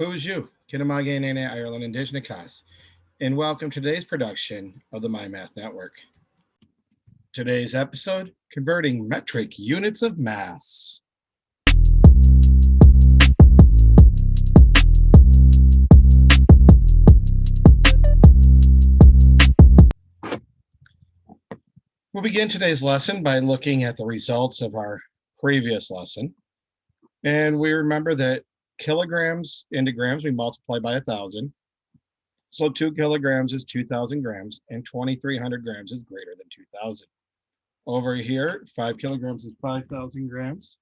Bonjour, Kinamage Nene Ireland Indigenous, and welcome to today's production of the My Math Network. Today's episode, Converting Metric Units of Mass. We'll begin today's lesson by looking at the results of our previous lesson. And we remember that kilograms into grams, we multiply by 1,000. So 2 kilograms is 2,000 grams, and 2,300 grams is greater than 2,000. Over here, 5 kilograms is 5,000 grams.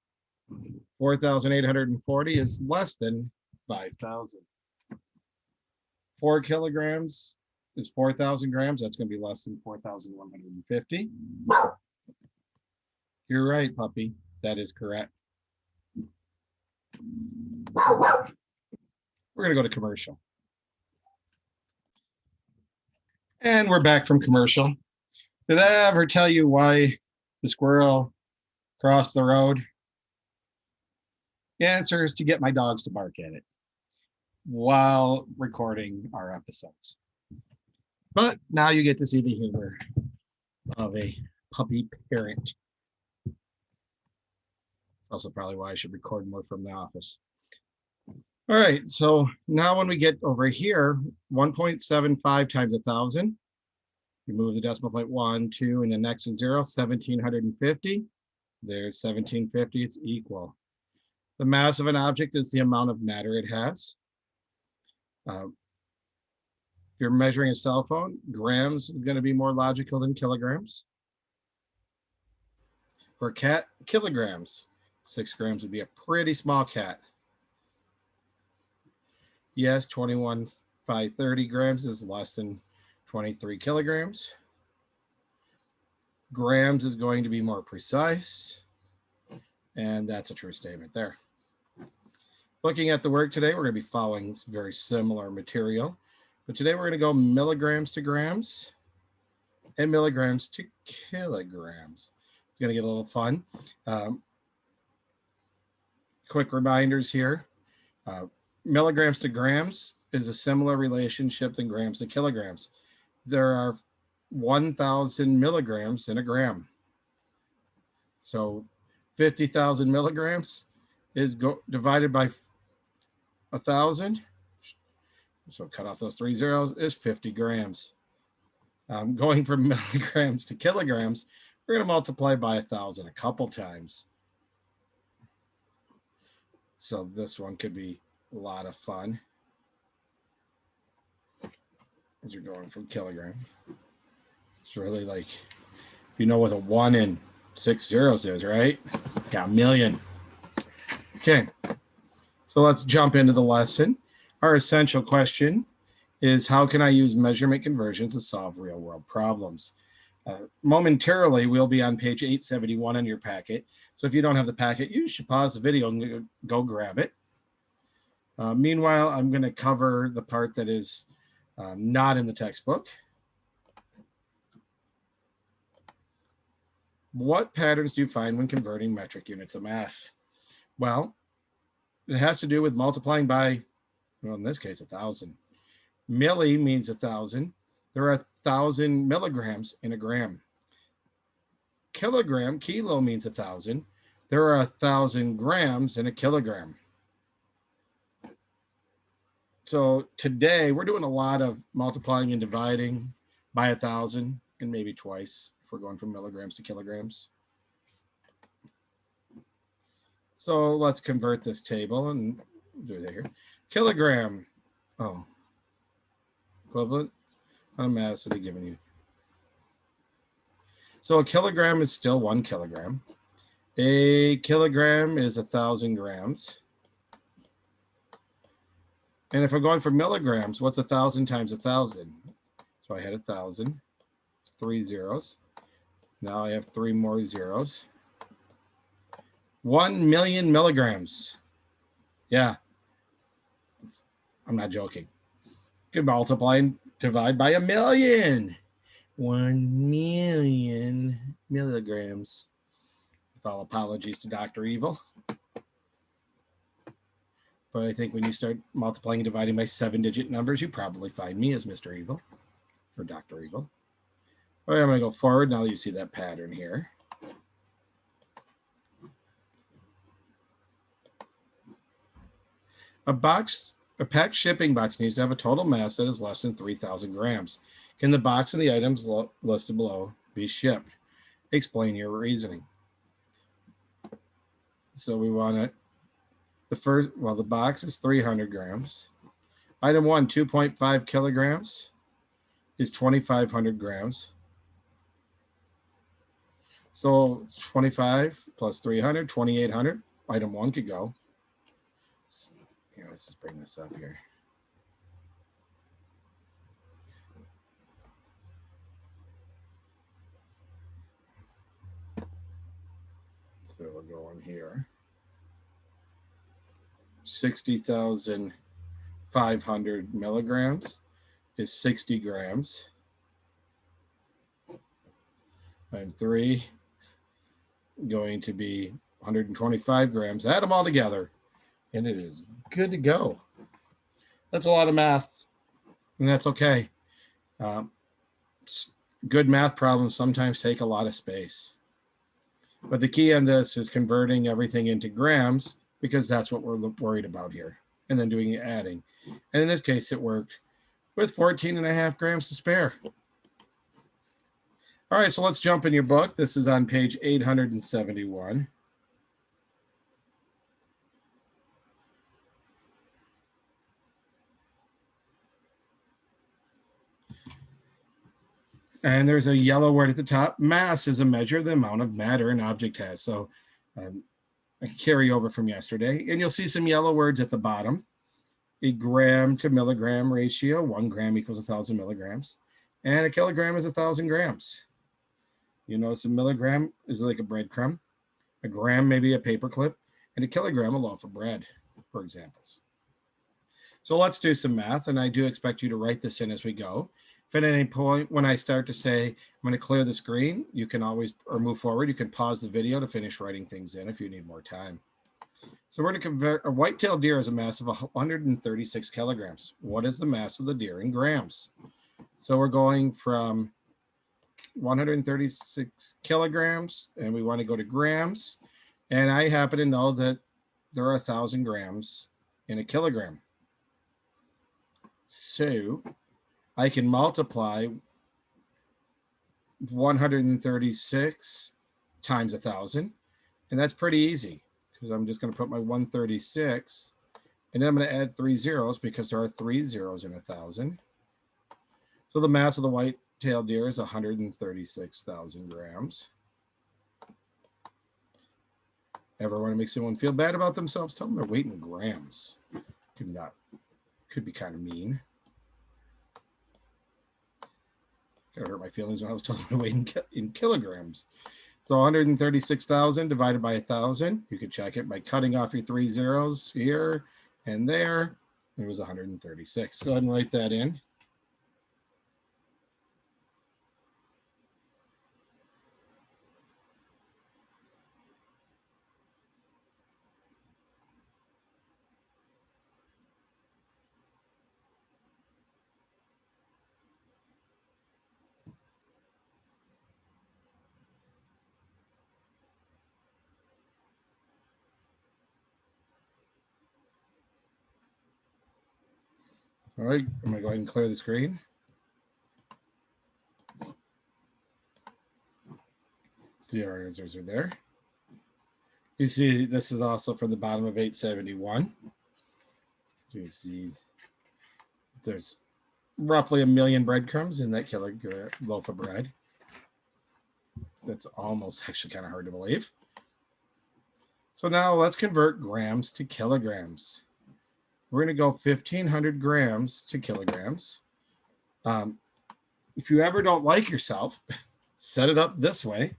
4,840 is less than 5,000. 4 kilograms is 4,000 grams. That's going to be less than 4,150. You're right, puppy. That is correct. We're going to go to commercial. And we're back from commercial. Did I ever tell you why the squirrel crossed the road? The answer is to get my dogs to bark at it while recording our episodes. But now you get to see the humor of a puppy parent. Also probably why I should record more from the office. All right, so now when we get over here, 1.75 times 1,000, you move the decimal point 1, 2, and the next is 0, 1,750. There's 1,750, it's equal. The mass of an object is the amount of matter it has. If you're measuring a cell phone, grams is going to be more logical than kilograms. For a cat, kilograms. 6 grams would be a pretty small cat. Yes, 21,530 grams is less than 23 kilograms. Grams is going to be more precise. And that's a true statement there. Looking at the work today, we're going to be following very similar material. But today we're going to go milligrams to grams and milligrams to kilograms. It's going to get a little fun. Quick reminders here. Milligrams to grams is a similar relationship than grams to kilograms. There are 1,000 milligrams in a gram. So 50,000 milligrams is divided by 1,000. So cut off those 3 zeros is 50 grams. Going from milligrams to kilograms, we're going to multiply by 1,000 a couple times. So this one could be a lot of fun as you're going from kilogram. It's really like, you know what a 1 and 6 zeros is, right? Got a million. Okay, so let's jump into the lesson. Our essential question is, how can I use measurement conversions to solve real world problems? Momentarily, we'll be on page 871 in your packet. So if you don't have the packet, you should pause the video and go grab it. Meanwhile, I'm going to cover the part that is not in the textbook. What patterns do you find when converting metric units of mass? Well, it has to do with multiplying by, well, in this case, 1,000. Milli means 1,000. There are 1,000 milligrams in a gram. Kilo means 1,000. There are 1,000 grams in a kilogram. So today we're doing a lot of multiplying and dividing by 1,000 and maybe twice if we're going from milligrams to kilograms. So let's convert this table and do it here. Kilogram, equivalent on mass that I've given you. So a kilogram is still 1 kilogram. A kilogram is 1,000 grams. And if we're going for milligrams, what's 1,000 times 1,000? So I had 1,000, 3 zeros. Now I have 3 more zeros. 1 million milligrams. Yeah, I'm not joking. You can multiply and divide by 1,000,000. 1 million milligrams. With all apologies to Dr. Evil. But I think when you start multiplying and dividing by 7-digit numbers, you probably find me as Mr. Evil or Dr. Evil. All right, I'm going to go forward. Now you see that pattern here. A packed shipping box needs to have a total mass that is less than 3,000 grams. Can the box and the items listed below be shipped? Explain your reasoning. So we want it. The box is 300 grams. Item 1, 2.5 kilograms is 2,500 grams. So 25 plus 300, 2,800. Item 1 could go. Here, let's just bring this up here. So we'll go in here. 60,500 milligrams is 60 grams. Item 3 going to be 125 grams. Add them all together, and it is good to go. That's a lot of math, and that's okay. Good math problems sometimes take a lot of space. But the key on this is converting everything into grams, because that's what we're worried about here, and then doing the adding. And in this case, it worked with 14.5 grams to spare. All right, so let's jump in your book. This is on page 871. And there's a yellow word at the top. Mass is a measure of the amount of matter an object has. So I carry over from yesterday. And you'll see some yellow words at the bottom. A gram to milligram ratio. 1 gram equals 1,000 milligrams. And a kilogram is 1,000 grams. You notice a milligram is like a breadcrumb. A gram maybe a paperclip. And a kilogram a loaf of bread, for examples. So let's do some math. And I do expect you to write this in as we go. If at any point when I start to say, I'm going to clear the screen, you can always, or move forward, you can pause the video to finish writing things in if you need more time. So we're going to convert, a white-tailed deer has a mass of 136 kilograms. What is the mass of the deer in grams? So we're going from 136 kilograms, and we want to go to grams. And I happen to know that there are 1,000 grams in a kilogram. So I can multiply 136 times 1,000, and that's pretty easy because I'm just going to put my 136, and then I'm going to add 3 zeros because there are 3 zeros in 1,000. So the mass of the white-tailed deer is 136,000 grams. Ever want to make someone feel bad about themselves? Tell them their weight in grams. Could be kind of mean. It hurt my feelings when I was told my weight in kilograms. So 136,000 divided by 1,000. You could check it by cutting off your 3 zeros here and there. It was 136. Go ahead and write that in. All right, I'm going to go ahead and clear the screen. See our answers are there. You see, this is also from the bottom of 871. You see, there's roughly 1 million breadcrumbs in that kilogram loaf of bread. That's almost actually kind of hard to believe. So now let's convert grams to kilograms. We're going to go 1,500 grams to kilograms. If you ever don't like yourself, set it up this way.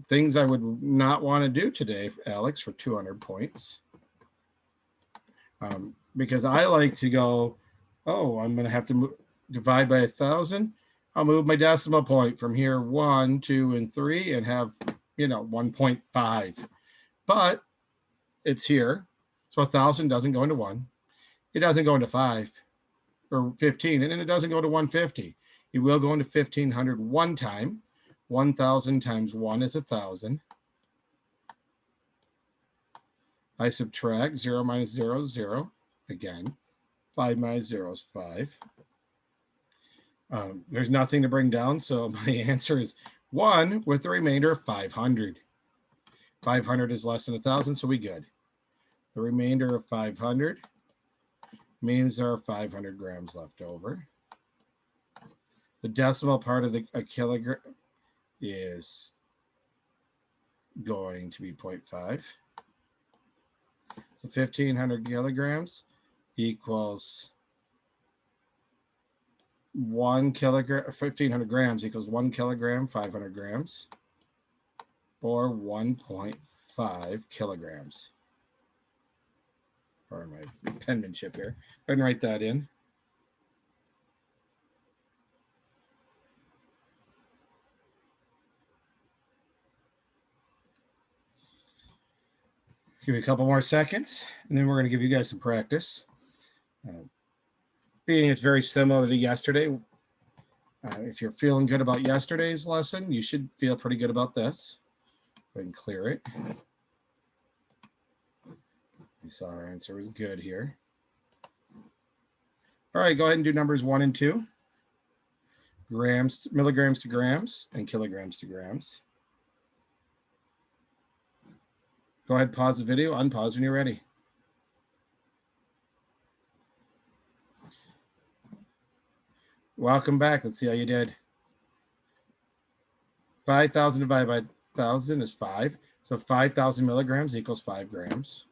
Things I would not want to do today, Alex, for 200 points. Because I like to go, oh, I'm going to have to divide by 1,000. I'll move my decimal point from here 1, 2, and 3 and have, 1.5. But it's here. So 1,000 doesn't go into 1. It doesn't go into 5 or 15, and then it doesn't go to 150. It will go into 1,500 one time. 1,000 times 1 is 1,000. I subtract 0 minus 0 is 0. Again, 5 minus 0 is 5. There's nothing to bring down, so my answer is 1 with the remainder of 500. 500 is less than 1,000, so we good. The remainder of 500 means there are 500 grams left over. The decimal part of a kilogram is going to be 0.5. So 1,500 kilograms equals 1 kilogram. 1,500 grams equals 1 kilogram, 500 grams, or 1.5 kilograms. Or my penmanship here. I can write that in. Give you a couple more seconds, and then we're going to give you guys some practice. Being it's very similar to yesterday, if you're feeling good about yesterday's lesson, you should feel pretty good about this. Go ahead and clear it. We saw our answer was good here. All right, go ahead and do numbers 1 and 2. Milligrams to grams, and kilograms to grams. Go ahead, pause the video, unpause when you're ready. Welcome back. Let's see how you did. 5,000 divided by 1,000 is 5. So 5,000 milligrams equals 5 grams.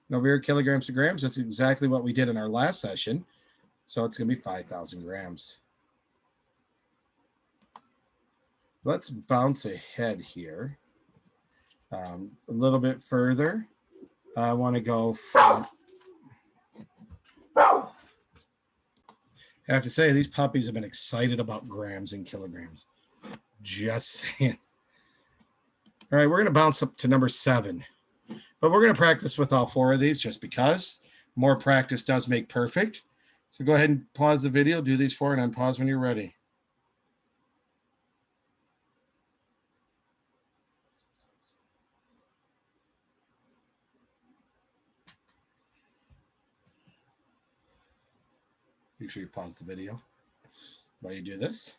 And over here, kilograms to grams, that's exactly what we did in our last session. So it's going to be 5,000 grams. Let's bounce ahead here. A little bit further. I want to go from, I have to say, these puppies have been excited about grams and kilograms. Just saying. All right, we're going to bounce up to number 7. But we're going to practice with all 4 of these just because more practice does make perfect. So go ahead and pause the video, do these 4, and unpause when you're ready. Make sure you pause the video while you do this.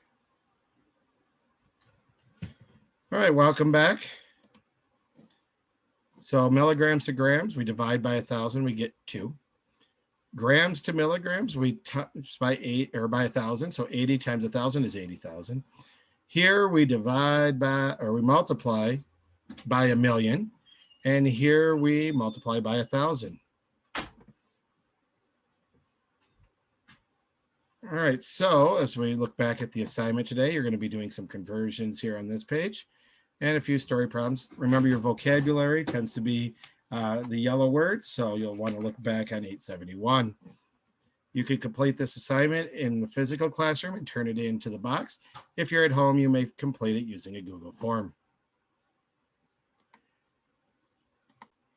All right, welcome back. So milligrams to grams, we divide by 1,000, we get 2. Grams to milligrams, we times by 8 or by 1,000. So 80 times 1,000 is 80,000. Here we divide by, or we multiply by 1,000,000. And here we multiply by 1,000. All right, so as we look back at the assignment today, you're going to be doing some conversions here on this page and a few story problems. Remember, your vocabulary tends to be the yellow words, so you'll want to look back on 871. You could complete this assignment in the physical classroom and turn it into the box. If you're at home, you may complete it using a Google form.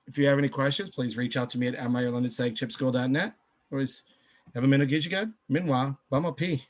If you have any questions, please reach out to me at mireland@sagchipschool.net. Always have a minute, get you good. Meanwhile, bum up P.